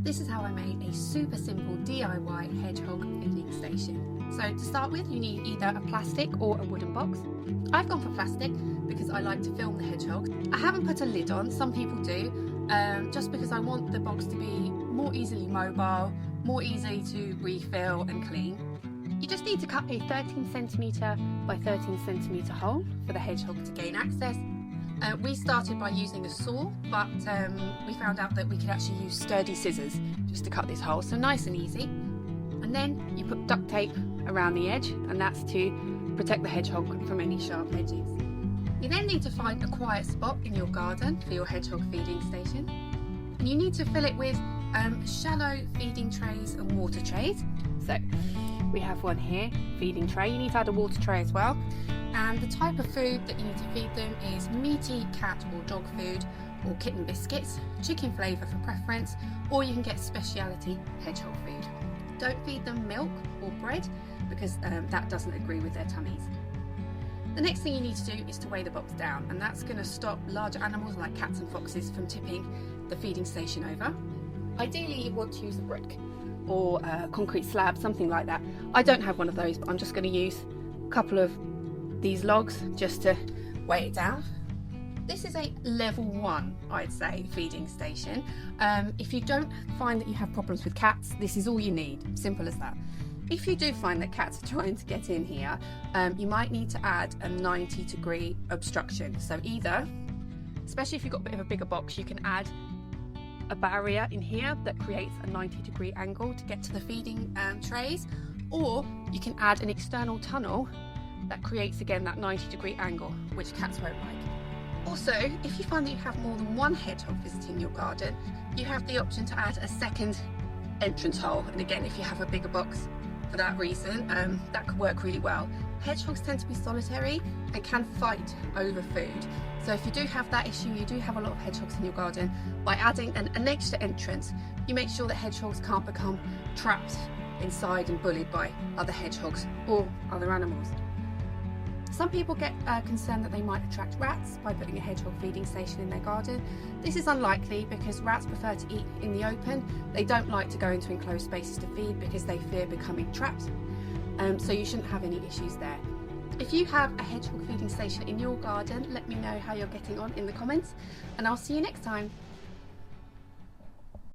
This is how I made a super simple DIY hedgehog feeding station. So to start with, you need either a plastic or a wooden box. I've gone for plastic because I like to film the hedgehogs. I haven't put a lid on, some people do, just because I want the box to be more easily mobile, more easy to refill and clean. You just need to cut a 13cm by 13cm hole for the hedgehog to gain access. We started by using a saw, but we found out that we could actually use sturdy scissors just to cut this hole, so nice and easy. And then you put duct tape around the edge, and that's to protect the hedgehog from any sharp edges. You then need to find a quiet spot in your garden for your hedgehog feeding station. And you need to fill it with shallow feeding trays and water trays. So we have one here, feeding tray. You need to add a water tray as well. And the type of food that you need to feed them is meaty cat or dog food, or kitten biscuits, chicken flavour for preference, or you can get speciality hedgehog food. Don't feed them milk or bread because that doesn't agree with their tummies. The next thing you need to do is to weigh the box down, and that's going to stop larger animals like cats and foxes from tipping the feeding station over. Ideally you want to use a brick or a concrete slab, something like that. I don't have one of those, but I'm just going to use a couple of these logs just to weigh it down. This is a level 1, I'd say, feeding station. If you don't find that you have problems with cats, this is all you need, simple as that. If you do find that cats are trying to get in here, you might need to add a 90-degree obstruction. So either, especially if you've got a bit of a bigger box, you can add a barrier in here that creates a 90-degree angle to get to the feeding trays, or you can add an external tunnel that creates again that 90-degree angle, which cats won't like. Also, if you find that you have more than one hedgehog visiting your garden, you have the option to add a second entrance hole, and again, if you have a bigger box for that reason, that could work really well. Hedgehogs tend to be solitary and can fight over food, so if you do have that issue, you do have a lot of hedgehogs in your garden, by adding an extra entrance, you make sure that hedgehogs can't become trapped inside and bullied by other hedgehogs or other animals. Some people get concerned that they might attract rats by putting a hedgehog feeding station in their garden. This is unlikely because rats prefer to eat in the open. They don't like to go into enclosed spaces to feed because they fear becoming trapped. So you shouldn't have any issues there. If you have a hedgehog feeding station in your garden, let me know how you're getting on in the comments, and I'll see you next time.